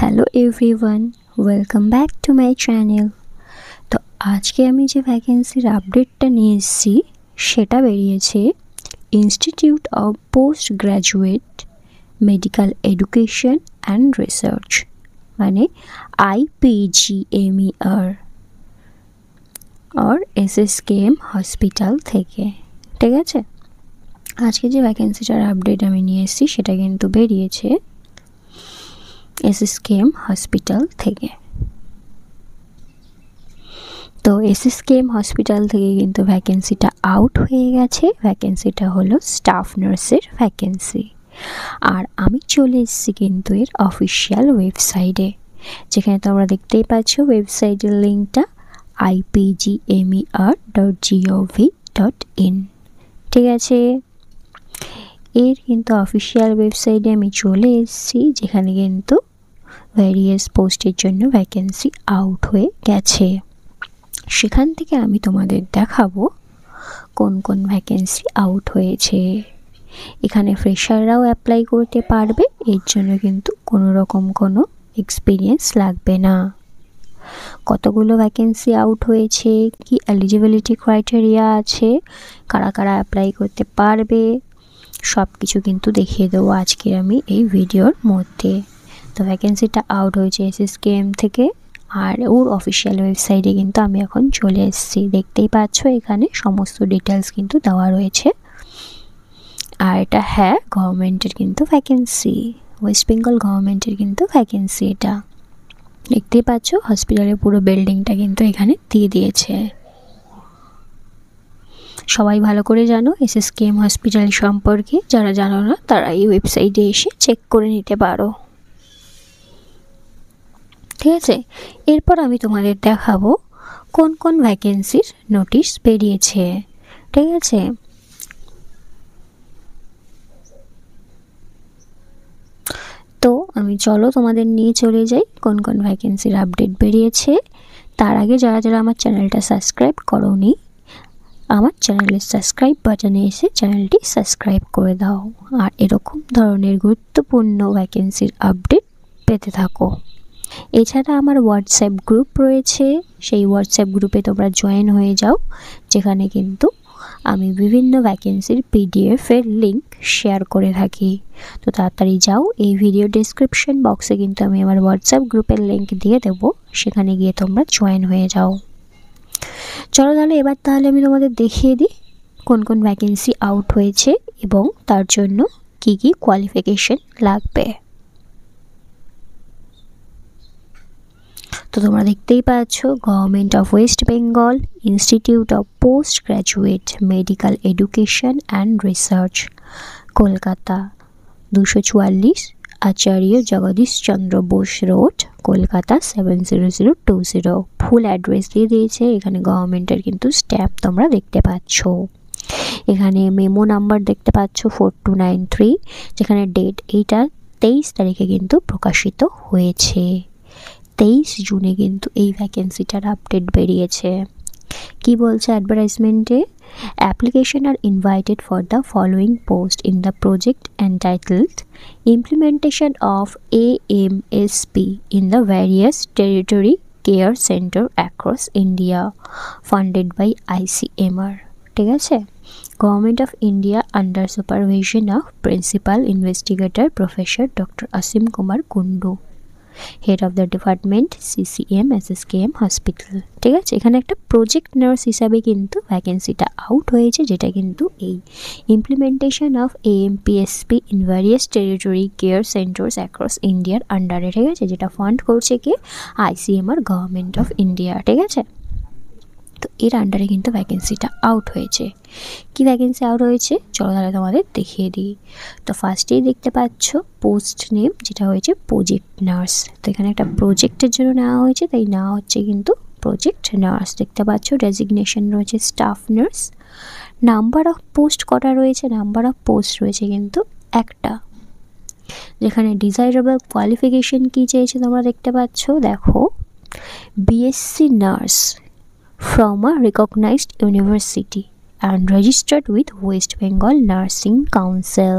Hello everyone, welcome back to my channel. তো আজকে আমি যে ভ্যাকেন্সির আপডেটটা নিয়ে এসেছি সেটা বেরিয়েছে institute of post graduate medical education and research, মানে IPGMER আর SSKM হসপিটাল থেকে। ঠিক আছে, আজকে যে ভ্যাকেন্সিটার আপডেট আমি নিয়ে এসেছি সেটা কিন্তু বেরিয়েছে SSKM হসপিটাল থেকে। তো SSKM হসপিটাল থেকে কিন্তু ভ্যাকেন্সিটা আউট হয়ে গেছে। ভ্যাকেন্সিটা হলো স্টাফ নার্সের ভ্যাকেন্সি। আর আমি চলে এসেছি কিন্তু এর অফিসিয়াল ওয়েবসাইটে, যেখানে তোমরা দেখতেই পাচ্ছ ওয়েবসাইটের লিঙ্কটা ipgmer.gov.in। ঠিক আছে, এর কিন্তু অফিসিয়াল ওয়েবসাইটে আমি চলে এসেছি, যেখানে কিন্তু ভ্যারিয়াস পোস্টের জন্য ভ্যাকেন্সি আউট হয়ে গেছে। সেখান থেকে আমি তোমাদের দেখাবো কোন কোন ভ্যাকেন্সি আউট হয়েছে। এখানে ফ্রেশাররাও অ্যাপ্লাই করতে পারবে, এর জন্য কিন্তু কোনো রকম কোনো এক্সপিরিয়েন্স লাগবে না। কতগুলো ভ্যাকেন্সি আউট হয়েছে, কি এলিজিবিলিটি ক্রাইটেরিয়া আছে, কারা কারা অ্যাপ্লাই করতে পারবে, সব কিছু কিন্তু দেখিয়ে দেবো আজকের আমি এই ভিডিওর মধ্যে। তো ভ্যাকেন্সিটা আউট হয়েছে SSKM থেকে, আর ওর অফিসিয়াল ওয়েবসাইটে কিন্তু আমি এখন চলে এসেছি। দেখতেই পাচ্ছ এখানে সমস্ত ডিটেলস কিন্তু দেওয়া রয়েছে। আর এটা গভর্নমেন্টের কিন্তু ভ্যাকেন্সি, ওয়েস্ট বেঙ্গল গভর্নমেন্টের কিন্তু ভ্যাকেন্সি। এটা দেখতেই পাচ্ছ হসপিটালের পুরো বিল্ডিংটা কিন্তু এখানে দিয়ে দিয়েছে। সবাই ভালো করে জানো SSKM হসপিটাল সম্পর্কে, যারা জানো না তারা এই ওয়েবসাইটে এসে চেক করে নিতে পারো। ঠিক আছে, এরপর আমি তোমাদের দেখাবো কোন কোন ভ্যাকেন্সির নোটিশ বেরিয়েছে। ঠিক আছে, তো আমি চলো তোমাদের নিয়ে চলে যাই কোন কোন ভ্যাকেন্সির আপডেট বেরিয়েছে। তার আগে যারা যারা আমার চ্যানেলটা সাবস্ক্রাইব করোনি, আমার চ্যানেলের সাবস্ক্রাইব বাটনে এসে চ্যানেলটি সাবস্ক্রাইব করে দাও, আর এরকম ধরনের গুরুত্বপূর্ণ ভ্যাকেন্সির আপডেট পেতে থাকো। এছাড়া আমার হোয়াটসঅ্যাপ গ্রুপ রয়েছে, সেই হোয়াটসঅ্যাপ গ্রুপে তোমরা জয়েন হয়ে যাও, যেখানে কিন্তু আমি বিভিন্ন ভ্যাকেন্সির PDF-এর লিঙ্ক শেয়ার করে থাকি। তো তাড়াতাড়ি যাও, এই ভিডিও ডেসক্রিপশন বক্সে কিন্তু আমি আমার হোয়াটসঅ্যাপ গ্রুপের লিঙ্ক দিয়ে দেবো, সেখানে গিয়ে তোমরা জয়েন হয়ে যাও। চলো তাহলে আমি তোমাদের দেখিয়ে দিই কোন কোন ভ্যাকেন্সি আউট হয়েছে এবং তার জন্য কি কি কোয়ালিফিকেশন লাগবে। তো তোমরা দেখতেই পাচ্ছ government of West Bengal institute of post graduate medical education and research, Kolkata 244 Acharya Jagadish Chandra Bose road, Kolkata 70020। Full address দিয়ে দিয়েছে। এখানে গভর্নমেন্টের কিন্তু স্ট্যাম্প তোমরা দেখতে পাচ্ছ। এখানে মেমো নাম্বার দেখতে পাচ্ছ 4293, যেখানে ডেট এইটা 23 তারিখে কিন্তু প্রকাশিত হয়েছে। 23 জুনে কিন্তু এই ভ্যাকেন্সিটার আপডেট বেরিয়েছে। কি বলছে অ্যাডভার্টাইজমেন্টে? Application are invited for the following post in the project entitled implementation of AMSP in the various territory care centre across India, funded by ICMR। ঠিক আছে, government of India under supervision of principal investigator professor doctor Asim Kumar Kundu, head of the department CCM SSKM hospital. ঠিক আছে, এখানে একটা project nurse হিসাবে কিন্তু ভ্যাকেন্সিটা out হয়েছে, যেটা কিন্তু এই implementation of AMPSP in various territory care centres across ইন্ডিয়ার আন্ডারে। ঠিক আছে, যেটা ফান্ড করছে কি ICMR, গভর্নমেন্ট অফ ইন্ডিয়া। ঠিক আছে, তো এর আন্ডারে কিন্তু ভ্যাকেন্সিটা আউট হয়েছে। কি ভ্যাকেন্সি আউট হয়েছে চলো তাহলে তোমাদের দেখিয়ে দিই। তো ফার্স্টেই দেখতে পাচ্ছ পোস্ট নেম, যেটা হয়েছে প্রজেক্ট নার্স। তো এখানে একটা প্রজেক্টের জন্য নেওয়া হয়েছে, তাই নেওয়া হচ্ছে কিন্তু প্রজেক্ট নার্স। দেখতে পাচ্ছ ডেজিগনেশন রয়েছে staff nurse. Number of post কটা রয়েছে? নাম্বার অফ পোস্ট রয়েছে কিন্তু একটা। যেখানে ডিজাইরেবল কোয়ালিফিকেশন কি চেয়েছে তোমরা দেখতে পাচ্ছ, দেখো BSc nurse from a recognized university and registered with West Bengal Nursing Council।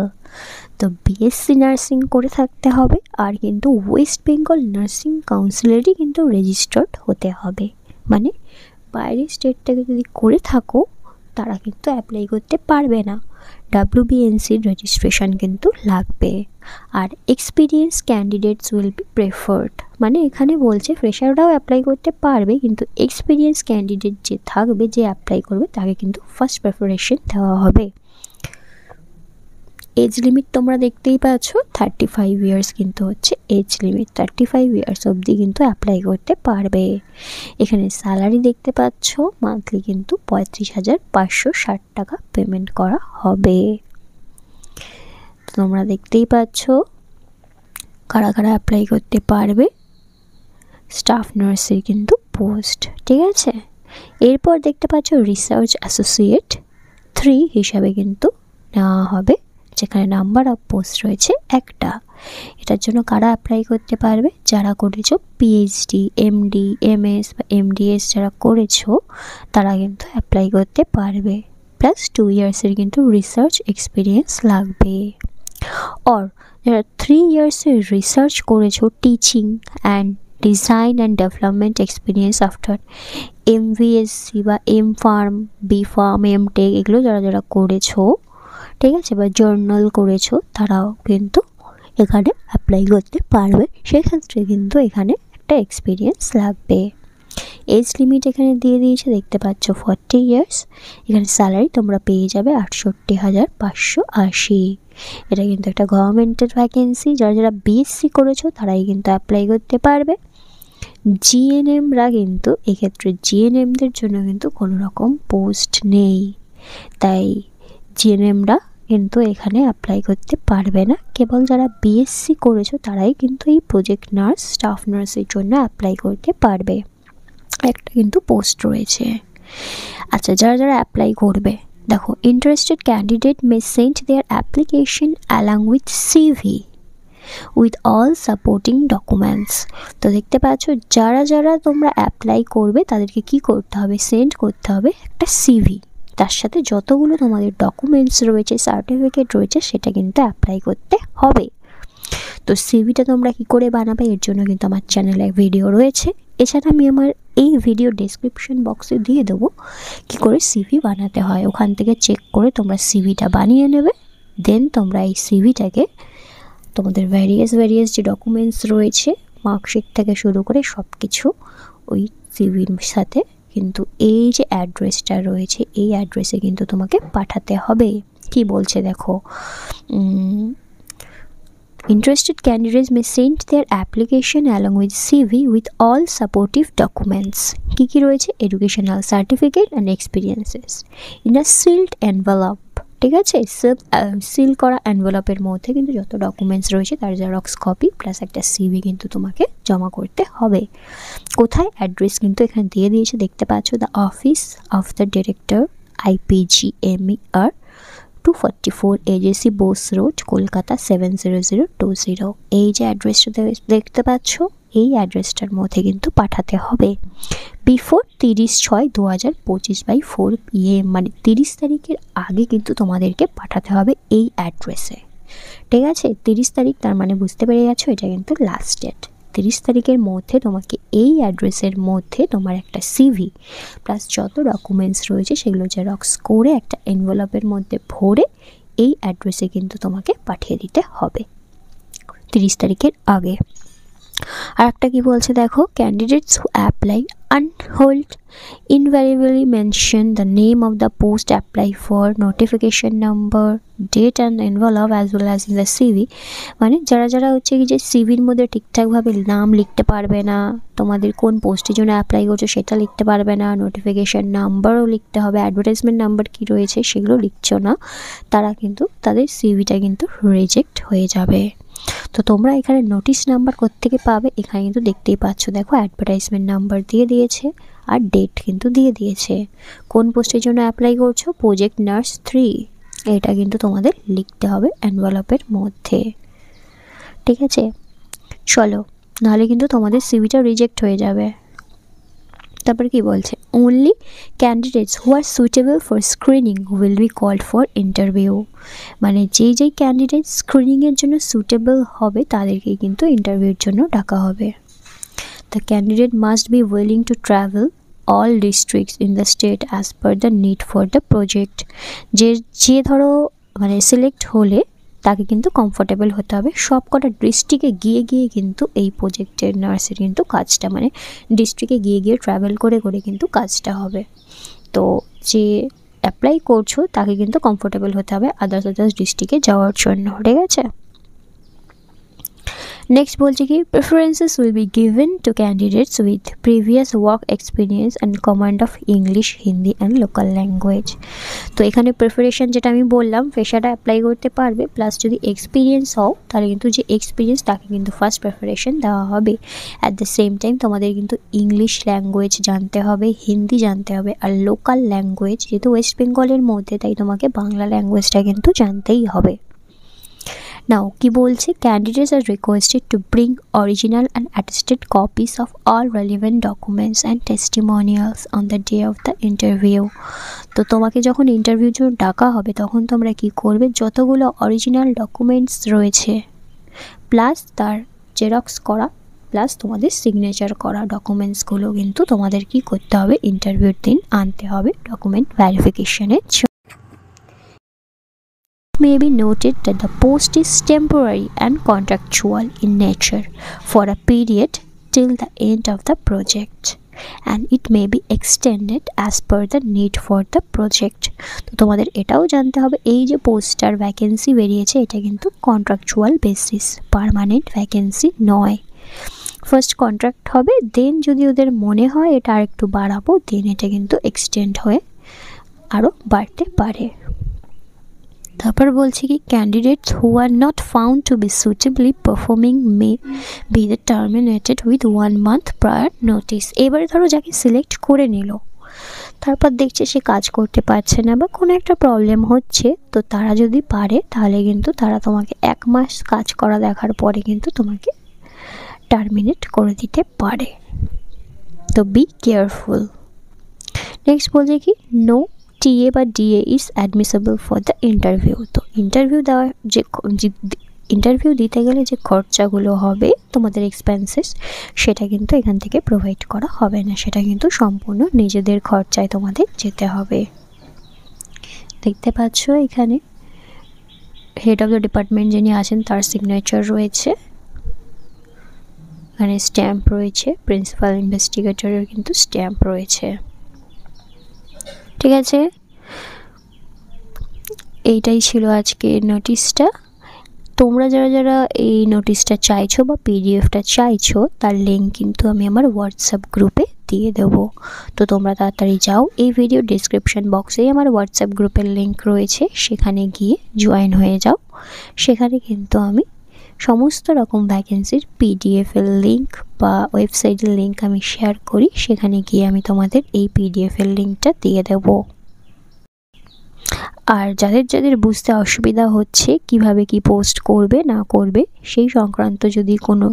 তো বিএসসি নার্সিং করে থাকতে হবে, আর কিন্তু ওয়েস্ট বেঙ্গল নার্সিং কাউন্সিলেরই কিন্তু রেজিস্টার্ড হতে হবে। মানে বাইরের স্টেট থেকে যদি করে থাকো তারা কিন্তু অ্যাপ্লাই করতে পারবে না, WBNCর রেজিস্ট্রেশন কিন্তু লাগবে। আর experience candidates will be preferred, মানে এখানে বলছে ফ্রেশাররাও অ্যাপ্লাই করতে পারবে, কিন্তু এক্সপিরিয়েন্স ক্যান্ডিডেট যে থাকবে, যে অ্যাপ্লাই করবে, তাকে কিন্তু ফার্স্ট প্রেফারেশন দেওয়া হবে। এজ লিমিট তোমরা দেখতেই পাচ্ছ, 35 ইয়ার্স কিন্তু হচ্ছে এজ লিমিট। 35 ইয়ার্স অবধি কিন্তু অ্যাপ্লাই করতে পারবে। এখানে স্যালারি দেখতে পাচ্ছ, মান্থলি কিন্তু 35,560 টাকা পেমেন্ট করা হবে। তোমরা দেখতেই পাচ্ছ কারা কারা অ্যাপ্লাই করতে পারবে। স্টাফ নার্সের কিন্তু পোস্ট, ঠিক আছে। এরপর দেখতে পাচ্ছ রিসার্চ অ্যাসোসিয়েট 3 হিসাবে কিন্তু নেওয়া হবে, যেখানে নাম্বার অফ পোস্ট রয়েছে 1টা। এটার জন্য কারা অ্যাপ্লাই করতে পারবে? যারা করেছো PhD, MD, MS বা MDS যারা করেছো তারা কিন্তু অ্যাপ্লাই করতে পারবে। প্লাস 2 ইয়ার্সের কিন্তু রিসার্চ এক্সপিরিয়েন্স লাগবে। আর যারা 3 ইয়ার্সের রিসার্চ করেছো, teaching and design and development experience after MVSC বা MPharm, BPharm, MTech এগুলো যারা যারা করেছো, ঠিক আছে, বা জার্নাল করেছো, তারাও কিন্তু এখানে অ্যাপ্লাই করতে পারবে। সেক্ষেত্রে কিন্তু এখানে একটা এক্সপিরিয়েন্স লাগবে। এজ লিমিট এখানে দিয়ে দিয়েছে, দেখতে পাচ্ছ 40 ইয়ার্স। এখানে স্যালারি তোমরা পেয়ে যাবে 68,580। এটা কিন্তু একটা গভর্নমেন্টের ভ্যাকেন্সি। যারা যারা BSc করেছো তারাই কিন্তু অ্যাপ্লাই করতে পারবে। GNMরা কিন্তু এক্ষেত্রে GNMদের জন্য কিন্তু কোনো রকম পোস্ট নেই, তাই GNMরা কিন্তু এখানে অ্যাপ্লাই করতে পারবে না। কেবল যারা BSc করেছো তারাই কিন্তু এই প্রজেক্ট নার্স, স্টাফ নার্সের জন্য অ্যাপ্লাই করতে পারবে। একটা কিন্তু পোস্ট রয়েছে। আচ্ছা, যারা যারা অ্যাপ্লাই করবে, দেখো, interested candidate may send their application along with CV with all supporting documents. তো দেখতে পাচ্ছ যারা যারা তোমরা অ্যাপ্লাই করবে তাদেরকে কি করতে হবে? সেন্ড করতে হবে একটা CV, তার সাথে যতগুলো তোমাদের ডকুমেন্টস রয়েছে, সার্টিফিকেট রয়েছে, সেটা কিন্তু অ্যাপ্লাই করতে হবে। তো সিভিটা তোমরা কি করে বানাবে এর জন্য কিন্তু আমার চ্যানেলে ভিডিও রয়েছে। এছাড়া আমি আমার এই ভিডিও ডেসক্রিপশন বক্সে দিয়ে দেবো কী করে সিভি বানাতে হয়। ওখান থেকে চেক করে তোমরা সিভিটা বানিয়ে নেবে। দেন তোমরা এই সিভিটাকে তোমাদের ভ্যারিয়াস যে ডকুমেন্টস রয়েছে, মার্কশিট থেকে শুরু করে সব কিছু ওই সিভির সাথে কিন্তু এই যে অ্যাড্রেসটা রয়েছে, এই অ্যাড্রেসে কিন্তু তোমাকে পাঠাতে হবে। কি বলছে দেখো, interested candidates may send their application along with CV with all supportive documents. কি রয়েছে? educational certificate and experiences in a sealed envelope। ঠিক আছে, সিল করা এনভেলপের মধ্যে কিন্তু যত ডকুমেন্টস রয়েছে তার জেরক্স কপি প্লাস একটা সিভি কিন্তু তোমাকে জমা করতে হবে। কোথায়? অ্যাড্রেস কিন্তু এখানে দিয়ে দিয়েছে, দেখতে পাচ্ছ, the office of the director, IPGMER, 244 AJC Bose road, Kolkata 70020। এই যে অ্যাড্রেসটা দেখতে পাচ্ছ, এই অ্যাড্রেসটার মধ্যে কিন্তু পাঠাতে হবে বিফোর 30/6/2025 by 4 PM, মানে 30 তারিখের আগে কিন্তু তোমাদেরকে পাঠাতে হবে এই অ্যাড্রেসে। ঠিক আছে, 30 তারিখ, তার মানে বুঝতে পেরে গেছো এটা কিন্তু লাস্ট ডেট। 30 তারিখের মধ্যে তোমাকে এই অ্যাড্রেসের মধ্যে তোমার একটা সিভি প্লাস যত ডকুমেন্টস রয়েছে সেগুলো জেরক্স করে একটা এনভেলপের মধ্যে ভরে এই অ্যাড্রেসে কিন্তু তোমাকে পাঠিয়ে দিতে হবে 30 তারিখের আগে। আর একটা কি বলছে দেখো, candidates who apply unhold invariably mention the name of the post apply for, notification number, date and envelope as well as in the CV। মানে যারা যারা হচ্ছে কি যে সিভির মধ্যে ঠিকঠাকভাবে নাম লিখতে পারবে না, তোমাদের কোন পোস্টের জন্য অ্যাপ্লাই করছো সেটা লিখতে পারবে না, নোটিফিকেশান নাম্বারও লিখতে হবে, অ্যাডভার্টাইজমেন্ট নাম্বার কী রয়েছে সেগুলো লিখছো না, তারা কিন্তু তাদের সিভিটা কিন্তু রিজেক্ট হয়ে যাবে। তো তোমরা এখানে নোটিশ নাম্বার কোত্থেকে পাবে? এখানে কিন্তু দেখতেই পাচ্ছ, দেখো অ্যাডভার্টাইজমেন্ট নাম্বার দিয়ে দিয়েছে আর ডেট কিন্তু দিয়ে দিয়েছে। কোন পোস্টের জন্য অ্যাপ্লাই করছো? প্রজেক্ট নার্স 3, এটা কিন্তু তোমাদের লিখতে হবে এনভেলপের মধ্যে। ঠিক আছে, চলো, নাহলে কিন্তু তোমাদের সিভিটা রিজেক্ট হয়ে যাবে। তারপর কি বলছে, only candidates who are suitable for screening will be called for interview. মানে যেই ক্যান্ডিডেট স্ক্রিনিংয়ের জন্য সুটেবল হবে তাদেরকে কিন্তু ইন্টারভিউর জন্য ডাকা হবে। The candidate must be willing to travel all districts in the state as per the need for the project. যে ধরো মানে সিলেক্ট হলে তাকে কিন্তু কমফোর্টেবল হতে হবে সব কটা ডিস্ট্রিক্টে গিয়ে কিন্তু এই প্রজেক্টের নার্সের কিন্তু কাজটা মানে ডিস্ট্রিক্টে গিয়ে ট্রাভেল করে কিন্তু কাজটা হবে। তো যে অ্যাপ্লাই করছো তাকে কিন্তু কমফোর্টেবল হতে হবে আদার্স ডিস্ট্রিক্টে যাওয়ার জন্য, ঠিক আছে। নেক্সট বলছে কি preferences will be given to candidates with previous work experience and command of English, Hindi and local language. তো এখানে প্রেফারেশন যেটা আমি বললাম ফ্রেশাররা অ্যাপ্লাই করতে পারবে, প্লাস যদি এক্সপিরিয়েন্স হও তাহলে কিন্তু যে এক্সপিরিয়েন্স তাকে কিন্তু ফার্স্ট প্রেফারেশন দেওয়া হবে। অ্যাট দ্য সেম টাইম তোমাদের কিন্তু ইংলিশ ল্যাঙ্গুয়েজ জানতে হবে, হিন্দি জানতে হবে, আর লোকাল ল্যাঙ্গুয়েজ যেহেতু ওয়েস্ট বেঙ্গলের মধ্যে তাই তোমাকে বাংলা ল্যাঙ্গুয়েজটা কিন্তু জানতেই হবে। Now, কি বলছে candidates are requested to bring original and attested copies of all relevant documents and testimonials on the day of the interview. তো তোমাকে যখন ইন্টারভিউর জন্য ডাকা হবে তখন তোমরা কি করবে, যতগুলো অরিজিনাল ডকুমেন্টস রয়েছে প্লাস তার জেরক্স করা প্লাস তোমাদের সিগনেচার করা ডকুমেন্টসগুলো কিন্তু তোমাদের কি করতে হবে, ইন্টারভিউর দিন আনতে হবে ডকুমেন্ট ভেরিফিকেশনের জন্য। May be noted that the post is temporary and contractual in nature for a period till the end of the project, and it may be extended as per the need for the project. তো তোমাদের এটাও জানতে হবে এই যে poster vacancy বেরিয়েছে এটা কিন্তু কন্ট্রাকচুয়াল বেসিস, পার্মানেন্ট ভ্যাকেন্সি নয়। ফার্স্ট কন্ট্রাক্ট হবে, দেন যদি ওদের মনে হয় এটা আর একটু বাড়াবো দেন এটা কিন্তু এক্সটেন্ড হয়ে আরও বাড়তে পারে। তারপর বলছে কি candidates who are not found to be suitably performing may be the terminated with 1 month prior notice. এবারে ধরো যাকে সিলেক্ট করে নিল তারপর দেখছে সে কাজ করতে পারছে না বা কোনো একটা প্রবলেম হচ্ছে, তো তারা যদি পারে তাহলে কিন্তু তারা তোমাকে 1 মাস কাজ করা দেখার পরে কিন্তু তোমাকে টার্মিনেট করে দিতে পারে। তো বি কেয়ারফুল। নেক্সট বলছে কি নো টিএ বা DA is admissible for the interview. তো ইন্টারভিউ দিতে গেলে যে খরচাগুলো হবে তোমাদের এক্সপেন্সেস সেটা কিন্তু এখান থেকে প্রোভাইড করা হবে না, সেটা কিন্তু সম্পূর্ণ নিজেদের খরচায় তোমাদের যেতে হবে। দেখতে পাচ্ছ এখানে হেড অফ দ্য ডিপার্টমেন্ট যিনি আছেন তার সিগনেচার রয়েছে, এখানে স্ট্যাম্প রয়েছে, প্রিন্সিপাল ইনভেস্টিগেটরের কিন্তু স্ট্যাম্প রয়েছে, ঠিক আছে। এইটাই ছিল আজকের নোটিশটা। তোমরা যারা এই নোটিশটা চাইছো বা পিডিএফটা চাইছো তার লিঙ্ক কিন্তু আমি আমার হোয়াটসঅ্যাপ গ্রুপে দিয়ে দেবো। তো তোমরা তাড়াতাড়ি যাও, এই ভিডিও ডিসক্রিপশন বক্সেই আমার হোয়াটসঅ্যাপ গ্রুপের লিঙ্ক রয়েছে, সেখানে গিয়ে জয়েন হয়ে যাও। সেখানে কিন্তু আমি সমস্ত রকম ভ্যাকেন্সির পিডিএফের লিঙ্ক বা ওয়েবসাইটের লিঙ্ক আমি শেয়ার করি, সেখানে গিয়ে আমি তোমাদের এই পিডিএফের লিঙ্কটা দিয়ে দেবো। আর যাদের বুঝতে অসুবিধা হচ্ছে কিভাবে কি পোস্ট করবে না করবে সেই সংক্রান্ত যদি কোনো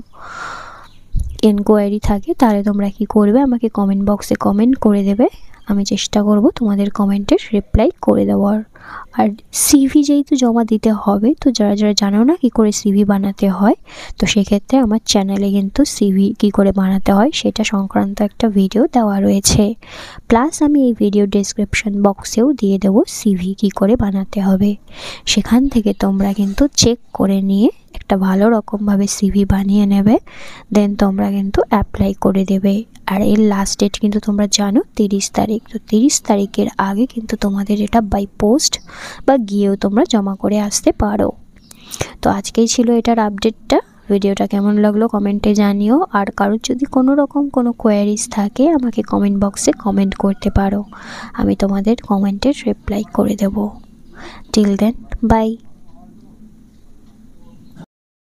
এনকোয়ারি থাকে তাহলে তোমরা কি করবে, আমাকে কমেন্ট বক্সে কমেন্ট করে দেবে, আমি চেষ্টা করব তোমাদের কমেন্টের রিপ্লাই করে দেওয়ার। আর সিভি যেহেতু জমা দিতে হবে, তো যারা জানো না কী করে সিভি বানাতে হয়, তো সেক্ষেত্রে আমার চ্যানেলে কিন্তু সিভি কী করে বানাতে হয় সেটা সংক্রান্ত একটা ভিডিও দেওয়া রয়েছে, প্লাস আমি এই ভিডিও ডেসক্রিপশন বক্সেও দিয়ে দেবো সিভি কী করে বানাতে হবে। সেখান থেকে তোমরা কিন্তু চেক করে নিয়ে একটা ভালো রকমভাবে সিভি বানিয়ে নেবে, দেন তোমরা কিন্তু অ্যাপ্লাই করে দেবে। আর এর লাস্ট ডেট কিন্তু তোমরা জানো 30 তারিখ, তো 30 তারিখের আগে কিন্তু তোমাদের এটা বাই পোস্ট বা গিয়েও তোমরা জমা করে আসতে পারো। তো আজকেই ছিল এটার আপডেটটা। ভিডিওটা কেমন লাগলো কমেন্টে জানিও, আর কারোর যদি কোনো রকম কোনো কোয়ারিজ থাকে আমাকে কমেন্ট বক্সে কমেন্ট করতে পারো, আমি তোমাদের কমেন্টের রিপ্লাই করে দেবো। Till then by.